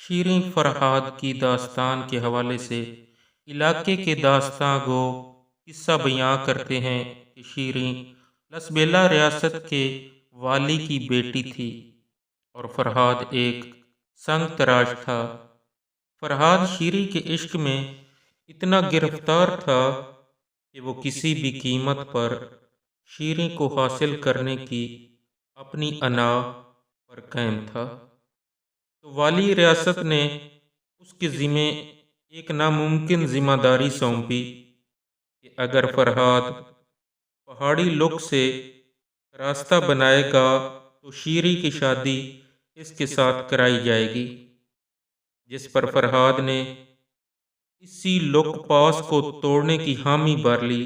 شیریں فرہاد کی داستان کے حوالے سے علاقے کے داستاں گو قصہ بیان کرتے ہیں کہ شیریں لسبیلا ریاست کے والی کی بیٹی تھی اور فرہاد ایک سنگ تراش تھا۔ فرہاد شیریں کے عشق میں اتنا گرفتار تھا کہ وہ کسی بھی قیمت پر شیریں کو حاصل کرنے کی اپنی انا پر قائم تھا۔ تو والی ریاست نے اس کے ذمے ایک ناممکن ذمہ داری سونپی کہ اگر فرہاد پہاڑی لک سے راستہ بنائے گا تو شیریں کی شادی اس کے ساتھ کرائی جائے گی، جس پر فرہاد نے اسی لک پاس کو توڑنے کی حامی بھر لی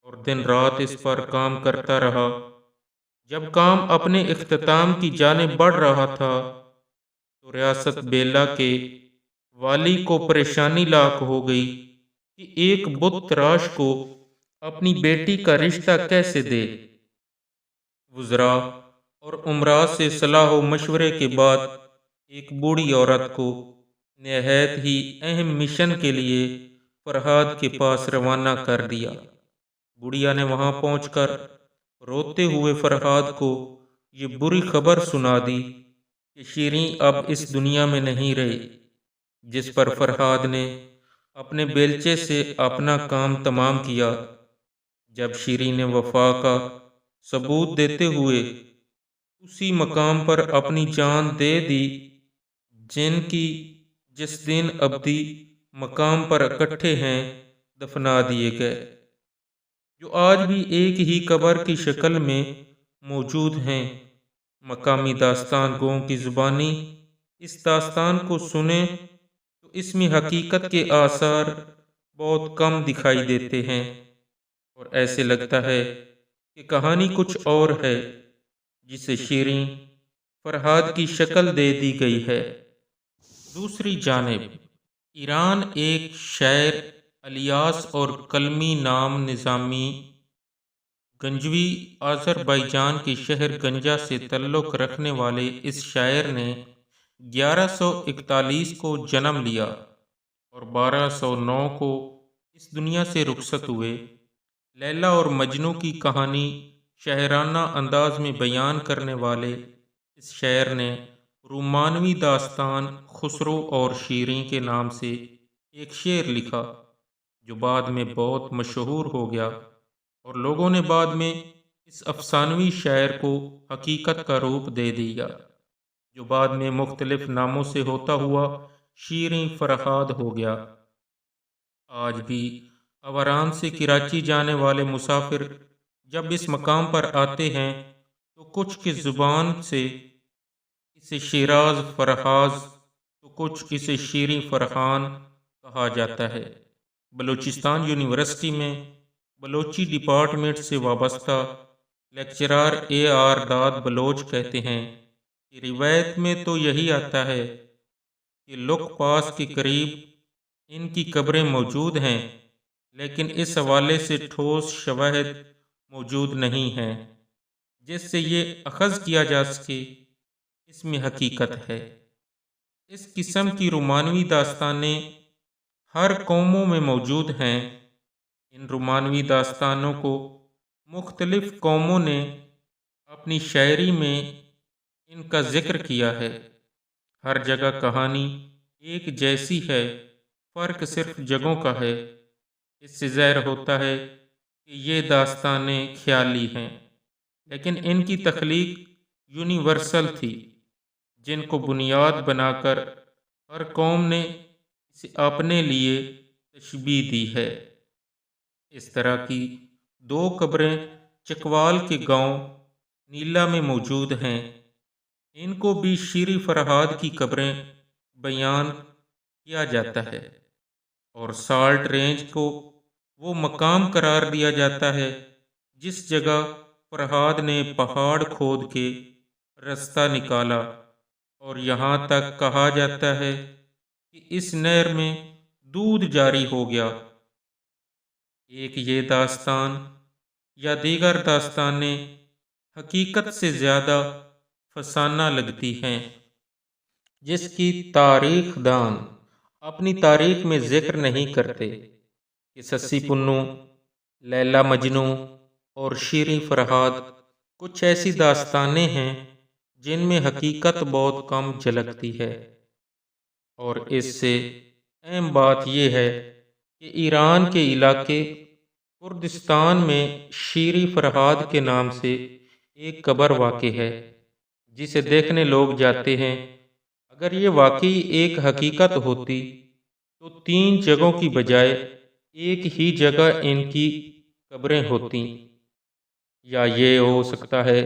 اور دن رات اس پر کام کرتا رہا۔ جب کام اپنے اختتام کی جانب بڑھ رہا تھا تو ریاست بیلا کے والی کو پریشانی لاحق ہو گئی کہ ایک بت تراش کو اپنی بیٹی کا رشتہ کیسے دے۔ وزراء اور امراء سے صلاح و مشورے کے بعد ایک بوڑھی عورت کو نہایت ہی اہم مشن کے لیے فرہاد کے پاس روانہ کر دیا۔ بڑھیا نے وہاں پہنچ کر روتے ہوئے فرہاد کو یہ بری خبر سنا دی کہ شیریں اب اس دنیا میں نہیں رہی، جس پر فرہاد نے اپنے بیلچے سے اپنا کام تمام کیا۔ جب شیریں نے وفا کا ثبوت دیتے ہوئے اسی مقام پر اپنی جان دے دی جن کی جس دن ابدی مقام پر اکٹھے ہیں دفنا دیے گئے، جو آج بھی ایک ہی قبر کی شکل میں موجود ہیں۔ مقامی داستان گوؤں کی زبانی اس داستان کو سنیں تو اس میں حقیقت کے آثار بہت کم دکھائی دیتے ہیں اور ایسے لگتا ہے کہ کہانی کچھ اور ہے جسے شیریں فرہاد کی شکل دے دی گئی ہے۔ دوسری جانب ایران ایک شاعر الیاس اور قلمی نام نظامی گنجوی آذربائیجان کے شہر گنجا سے تعلق رکھنے والے اس شاعر نے 1141 کو جنم لیا اور 1209 کو اس دنیا سے رخصت ہوئے۔ لیلا اور مجنوں کی کہانی شاعرانہ انداز میں بیان کرنے والے اس شاعر نے رومانوی داستان خسرو اور شیریں کے نام سے ایک شعر لکھا جو بعد میں بہت مشہور ہو گیا اور لوگوں نے بعد میں اس افسانوی شاعر کو حقیقت کا روپ دے دیا، جو بعد میں مختلف ناموں سے ہوتا ہوا شیریں فرہاد ہو گیا۔ آج بھی اوران سے کراچی جانے والے مسافر جب اس مقام پر آتے ہیں تو کچھ کی زبان سے اسے شیراز فرہاز تو کچھ اسے شیریں فرحان کہا جاتا ہے۔ بلوچستان یونیورسٹی میں بلوچی ڈپارٹمنٹ سے وابستہ لیکچرار AR داد بلوچ کہتے ہیں کہ روایت میں تو یہی آتا ہے کہ لک پاس کے قریب ان کی قبریں موجود ہیں، لیکن اس حوالے سے ٹھوس شواہد موجود نہیں ہیں جس سے یہ اخذ کیا جا سکے اس میں حقیقت ہے۔ اس قسم کی رومانوی داستانیں ہر قوموں میں موجود ہیں۔ ان رومانوی داستانوں کو مختلف قوموں نے اپنی شاعری میں ان کا ذکر کیا ہے۔ ہر جگہ کہانی ایک جیسی ہے، فرق صرف جگہوں کا ہے۔ اس سے ظاہر ہوتا ہے کہ یہ داستانیں خیالی ہیں، لیکن ان کی تخلیق یونیورسل تھی، جن کو بنیاد بنا کر ہر قوم نے اسے اپنے لیے تشبیہ دی ہے۔ اس طرح کی دو قبریں چکوال کے گاؤں نیلا میں موجود ہیں۔ ان کو بھی شیریں فرہاد کی قبریں بیان کیا جاتا ہے اور سالٹ رینج کو وہ مقام قرار دیا جاتا ہے جس جگہ فرہاد نے پہاڑ کھود کے رستہ نکالا، اور یہاں تک کہا جاتا ہے کہ اس نہر میں دودھ جاری ہو گیا۔ ایک یہ داستان یا دیگر داستانیں حقیقت سے زیادہ فسانہ لگتی ہیں۔ جس کی تاریخ دان اپنی تاریخ میں ذکر نہیں کرتے کہ سسی پنو، لیلا مجنو اور شیریں فرہاد کچھ ایسی داستانیں ہیں جن میں حقیقت بہت کم جھلکتی ہے۔ اور اس سے اہم بات یہ ہے کہ ایران کے علاقے کردستان میں شیریں فرہاد کے نام سے ایک قبر واقع ہے جسے دیکھنے لوگ جاتے ہیں۔ اگر یہ واقعی ایک حقیقت ہوتی تو 3 جگہوں کی بجائے ایک ہی جگہ ان کی قبریں ہوتیں، یا یہ ہو سکتا ہے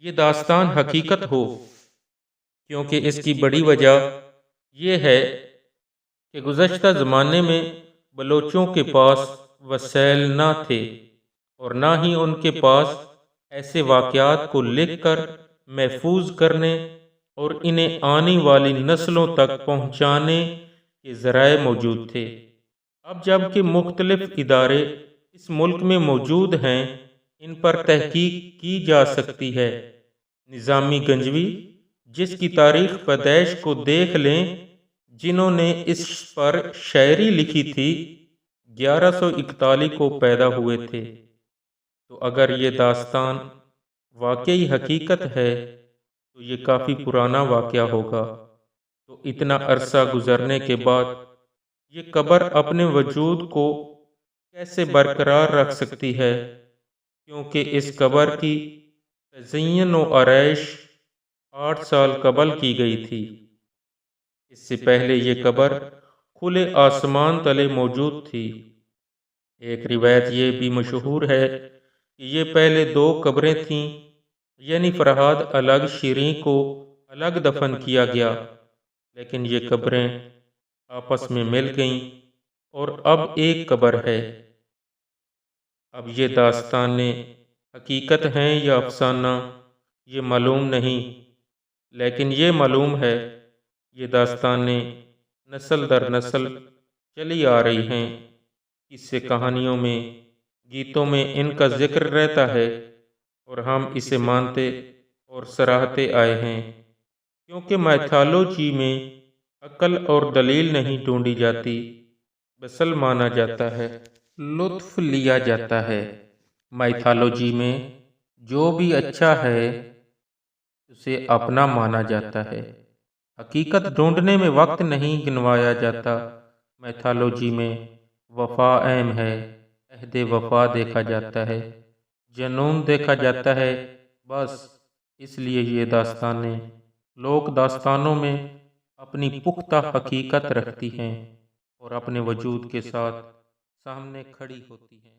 یہ داستان حقیقت ہو، کیونکہ اس کی بڑی وجہ یہ ہے کہ گزشتہ زمانے میں بلوچوں کے پاس وسائل نہ تھے اور نہ ہی ان کے پاس ایسے واقعات کو لکھ کر محفوظ کرنے اور انہیں آنے والی نسلوں تک پہنچانے کے ذرائع موجود تھے۔ اب جب کہ مختلف ادارے اس ملک میں موجود ہیں، ان پر تحقیق کی جا سکتی ہے۔ نظامی گنجوی، جس کی تاریخ پیدائش کو دیکھ لیں، جنہوں نے اس پر شاعری لکھی تھی، 1141 کو پیدا ہوئے تھے۔ تو اگر یہ داستان واقعی حقیقت ہے تو یہ کافی پرانا واقعہ ہوگا۔ تو اتنا عرصہ گزرنے کے بعد یہ قبر اپنے وجود کو کیسے برقرار رکھ سکتی ہے؟ کیونکہ اس قبر کی تزئین و آرائش 8 سال قبل کی گئی تھی۔ اس سے پہلے یہ قبر کھلے آسمان تلے موجود تھی۔ ایک روایت یہ بھی مشہور ہے کہ یہ پہلے 2 قبریں تھیں، یعنی فرہاد الگ، شیریں کو الگ دفن کیا گیا، لیکن یہ قبریں آپس میں مل گئیں اور اب ایک قبر ہے۔ اب یہ داستانیں حقیقت ہیں یا افسانہ یہ معلوم نہیں، لیکن یہ معلوم ہے یہ داستانیں نسل در نسل چلی آ رہی ہیں۔ قصے کہانیوں میں، گیتوں میں ان کا ذکر رہتا ہے اور ہم اسے مانتے اور سراہتے آئے ہیں، کیونکہ میتھالوجی میں عقل اور دلیل نہیں ڈھونڈی جاتی، بسل مانا جاتا ہے، لطف لیا جاتا ہے۔ میتھالوجی میں جو بھی اچھا ہے اسے اپنا مانا جاتا ہے۔ حقیقت ڈھونڈنے میں وقت نہیں گنوایا جاتا۔ میتھالوجی میں وفا اہم ہے، عہد وفا دیکھا جاتا ہے، جنون دیکھا جاتا ہے، بس اس لیے یہ داستانیں لوک داستانوں میں اپنی پختہ حقیقت رکھتی ہیں اور اپنے وجود کے ساتھ سامنے کھڑی ہوتی ہیں۔